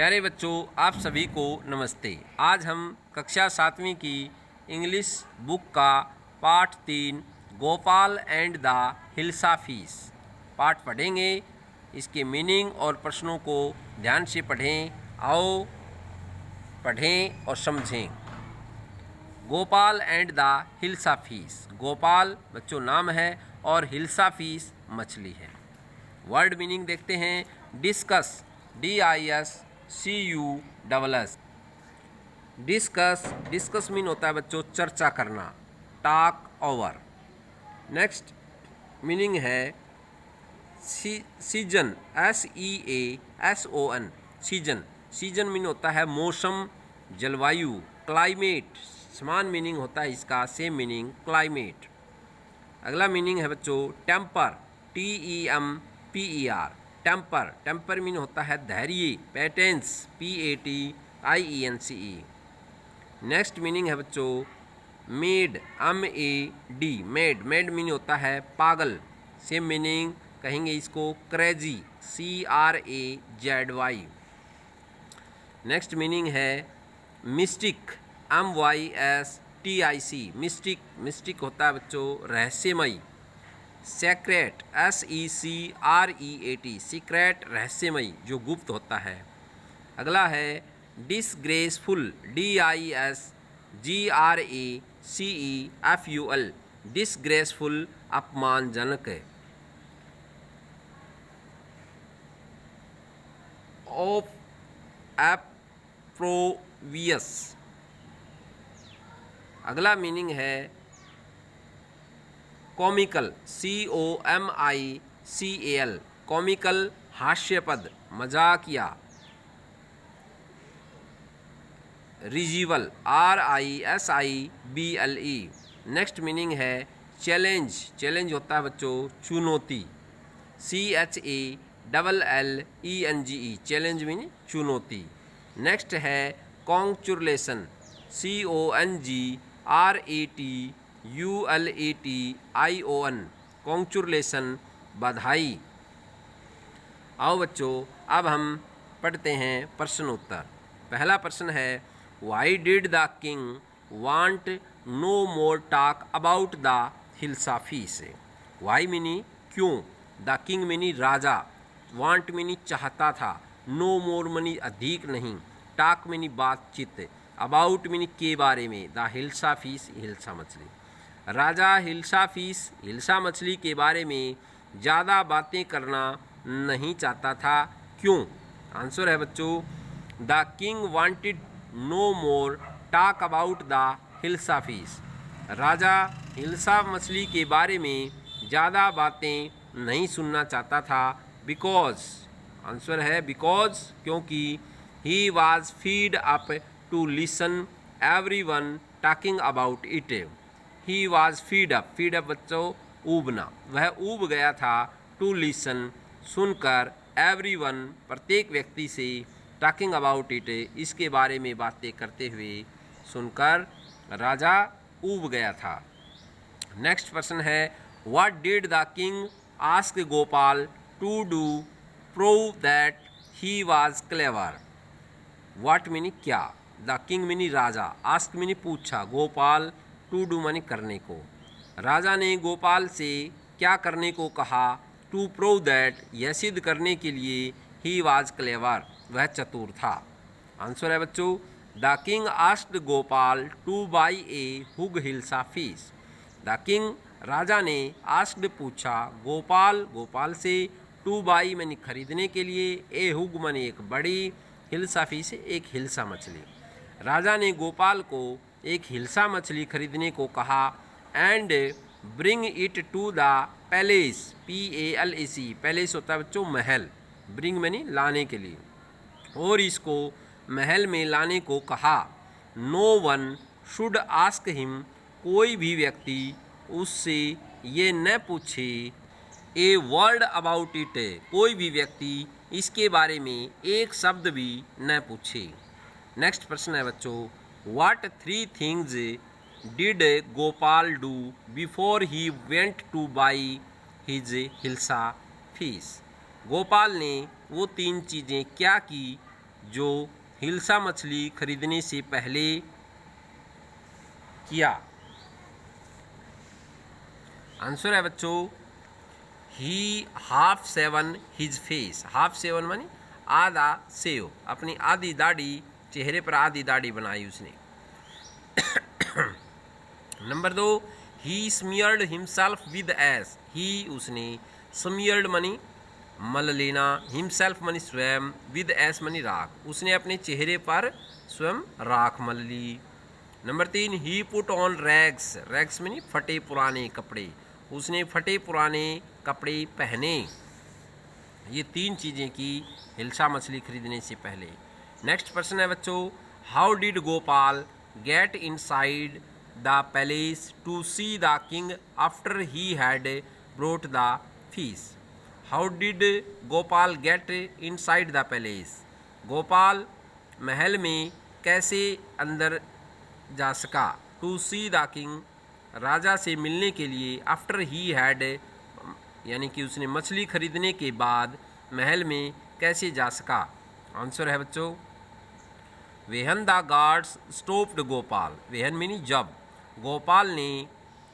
प्यारे बच्चों, आप सभी को नमस्ते। आज हम कक्षा 7वीं की इंग्लिश बुक का पाठ 3 Gopal and the hilsa fees पाठ पढ़ेंगे। इसके मीनिंग और प्रश्नों को ध्यान से पढ़ें। आओ पढ़ें और समझें। Gopal and the hilsa fees. Gopal बच्चों नाम है और हिल्सा फीस मछली है। वर्ड मीनिंग देखते हैं। Discuss, DISCUSS। डिस्कस मीन होता है बच्चों चर्चा करना, टॉक ओवर। नेक्स्ट मीनिंग है सीजन, SEASON। सीजन मीन होता है मौसम, जलवायु। क्लाइमेट समान मीनिंग होता है इसका, सेम मीनिंग क्लाइमेट। अगला मीनिंग है बच्चों टेम्पर, TEMPER। टेम्पर मीन होता है धैर्य, पेटेंस, PATIENCE। नेक्स्ट मीनिंग है बच्चों मेड, MED। मेड मीन होता है पागल, सेम मीनिंग कहेंगे इसको क्रेजी, CRAZY। नेक्स्ट मीनिंग है मिस्टिक, MYSTIC। मिस्टिक होता है बच्चों रहस्यमयी। Secret, SECREAT। सीक्रेट रहस्यमयी, जो गुप्त होता है। अगला है डिसग्रेसफुल, DISGRACEFUL। डिसग्रेसफुल अपमानजनक। ऑप्रोवियस। अगला मीनिंग है कॉमिकल, COMICAL। कॉमिकल हास्यपद, मजाकिया। रिजिबल, RISIBLE। नेक्स्ट मीनिंग है चैलेंज होता है बच्चों चुनौती, CHALLENGE। चैलेंज मीन चुनौती। नेक्स्ट है कॉन्ग्रेचुलेशन, CONGRATULATION। कॉन्ग्रेचुलेशन बधाई। आओ बच्चों अब हम पढ़ते हैं प्रश्न उत्तर। पहला प्रश्न है why did the king want no more talk about the hilsa fish. Why means क्यों, द किंग मीनी राजा, वांट मीनी चाहता था, नो मोर मनी अधिक नहीं, टॉक मीनी बातचीत, अबाउट मीनी के बारे में, द हिल्सा फीस हिल्सा मछली। राजा हिल्सा मछली के बारे में ज़्यादा बातें करना नहीं चाहता था। क्यों? आंसर है बच्चों the king wanted no more talk about the hilsa fish. राजा हिल्सा मछली के बारे में ज़्यादा बातें नहीं सुनना चाहता था। बिकॉज, आंसर है बिकॉज क्योंकि he was fed up to listen everyone talking about it. He was fed up बच्चों ऊबना, वह ऊब गया था, टू लिसन सुनकर, एवरीवन प्रत्येक व्यक्ति से, टॉकिंग अबाउट इट इसके बारे में बातें करते हुए सुनकर राजा ऊब गया था। नेक्स्ट प्रश्न है what did the king ask Gopal to do prove that he was clever. What means क्या, द किंग मीनी राजा, आस्क मीनी पूछा, गोपाल टू डू मानी करने को। राजा ने गोपाल से क्या करने को कहा, टू प्रूव दैट यह सिद्ध करने के लिए, ही वॉज क्लेवर वह चतुर था। आंसर है बच्चों the king asked Gopal to buy a huge hilsa fish. The king राजा ने आस्क्ड पूछा, गोपाल से, टू बाई मनी खरीदने के लिए, ए हुग मनी एक बड़ी, हिल्सा फीस एक हिल्सा मछली। राजा ने गोपाल को एक हिल्सा मछली खरीदने को कहा and bring it to the palace, PALAC। Palace होता है बच्चों महल, ब्रिंग मनी लाने के लिए, और इसको महल में लाने को कहा। No one should ask him, कोई भी व्यक्ति उससे ये न पूछे, ए वर्ड अबाउट इट, कोई भी व्यक्ति इसके बारे में एक शब्द भी न पूछे। नेक्स्ट प्रश्न है बच्चों what 3 things did Gopal do before he went two by his hilsa fees. Gopal ने वो 3 चीज़ें क्या की जो हिल्सा मछली खरीदने से पहले किया? आंसर है बच्चों, he half saved his face. Half saved मानी आधा सेव, अपनी आधी दाढ़ी, चेहरे पर आधी दाढ़ी बनाई उसने। Number 2, he smeared himself with ash. He उसने, स्मियर्ड मनी मल लेना, हिमसेल्फ मनी स्वयं, विद एस मनी राख, उसने अपने चेहरे पर स्वयं राख मल ली। Number 3, he put on rags. Rags मनी फटे पुराने कपड़े, उसने फटे पुराने कपड़े पहने। ये 3 चीज़ें की हिल्सा मछली खरीदने से पहले। नेक्स्ट प्रश्न है बच्चों, how did Gopal get inside the palace to see the king after he had brought the fish? How did Gopal get inside the palace? Gopal महल में कैसे अंदर जा सका? टू सी द किंग, राजा से मिलने के लिए, आफ्टर ही हैड यानी कि उसने मछली खरीदने के बाद महल में कैसे जा सका? आंसर है बच्चों, वेहन द गार्ड्स स्टॉप्ड गोपाल। वेहन मीनी जब, गोपाल ने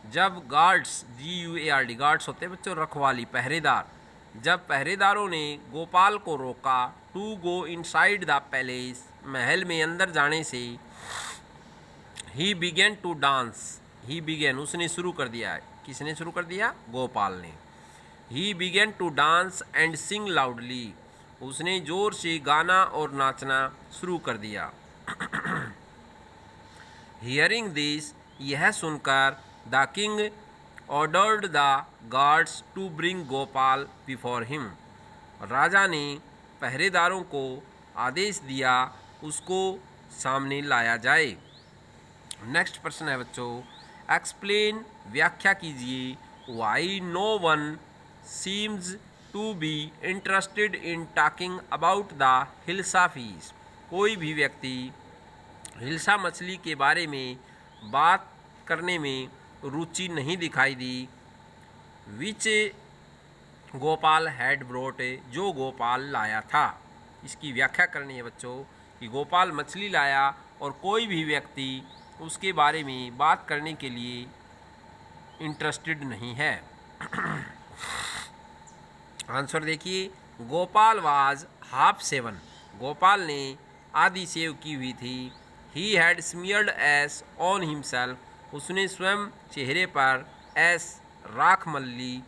जब गार्ड्स, GUARD, गार्ड्स होते हैं बच्चों रखवाली, पहरेदार, जब पहरेदारों ने गोपाल को रोका, to go inside the palace, महल में अंदर जाने से, he began to dance. He began उसने शुरू कर दिया। किसने शुरू कर दिया? गोपाल ने। He began to dance and sing loudly, उसने जोर से गाना और नाचना शुरू कर दिया। हियरिंग दिस, यह सुनकर, the king ordered the guards to bring Gopal before him, राजा ने पहरेदारों को आदेश दिया उसको सामने लाया जाए। नेक्स्ट प्रश्न है बच्चों, एक्सप्लेन, व्याख्या कीजिए, why no one seems to be interested in talking about the hilsa fish. कोई भी व्यक्ति हिल्सा मछली के बारे में बात करने में रुचि नहीं दिखाई दी। विच गोपाल हैड ब्रोट, जो गोपाल लाया था। इसकी व्याख्या करनी है बच्चों कि गोपाल मछली लाया और कोई भी व्यक्ति उसके बारे में बात करने के लिए इंटरेस्टेड नहीं है। आंसर देखिए, Gopal was half seven, Gopal ने आधी सेव की हुई थी। He had smeared S on himself, उसने स्वयं चेहरे पर एस राख मल ली।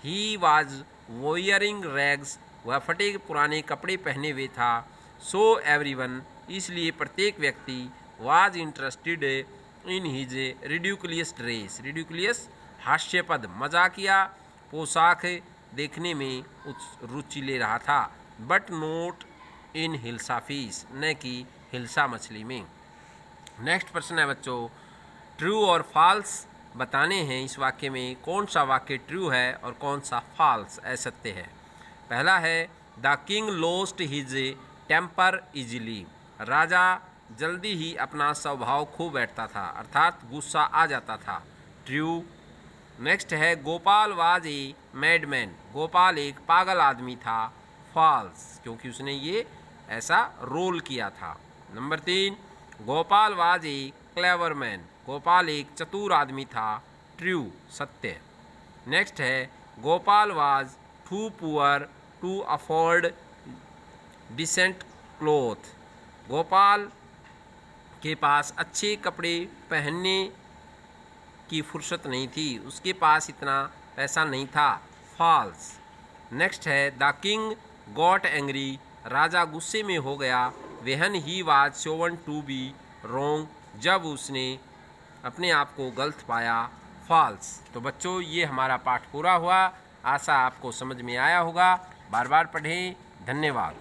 ही वाज वोयरिंग रैग्स, वह फटे पुराने कपड़े पहने हुए था। सो एवरीवन, इसलिए प्रत्येक व्यक्ति, was interested in his ridiculous dress. Ridiculous हास्यपद, मजाकिया पोशाक देखने में रुचि ले रहा था। But not in hilsa fish, न कि हिल्सा मछली में। नेक्स्ट प्रश्न है बच्चों, ट्रू और फॉल्स बताने हैं। इस वाक्य में कौन सा वाक्य ट्रू है और कौन सा फॉल्स, असत्य है? पहला है, the king lost his temper easily, राजा जल्दी ही अपना स्वभाव खो बैठता था, अर्थात गुस्सा आ जाता था। ट्रू। नेक्स्ट है, Gopal was a madman, Gopal एक पागल आदमी था। फॉल्स, क्योंकि उसने ये ऐसा रोल किया था। Number 3, Gopal was a clever man, Gopal एक चतुर आदमी था। ट्रू, सत्य। नेक्स्ट है, Gopal was too poor to afford decent cloth, Gopal के पास अच्छे कपड़े पहनने की फुर्सत नहीं थी, उसके पास इतना पैसा नहीं था। फॉल्स। नेक्स्ट है, द किंग गॉट एंग्री, राजा गुस्से में हो गया। When he was shown to be wrong, जब उसने अपने आप को गलत पाया। फॉल्स। तो बच्चों, ये हमारा पाठ पूरा हुआ। आशा आपको समझ में आया होगा। बार बार पढ़ें। धन्यवाद।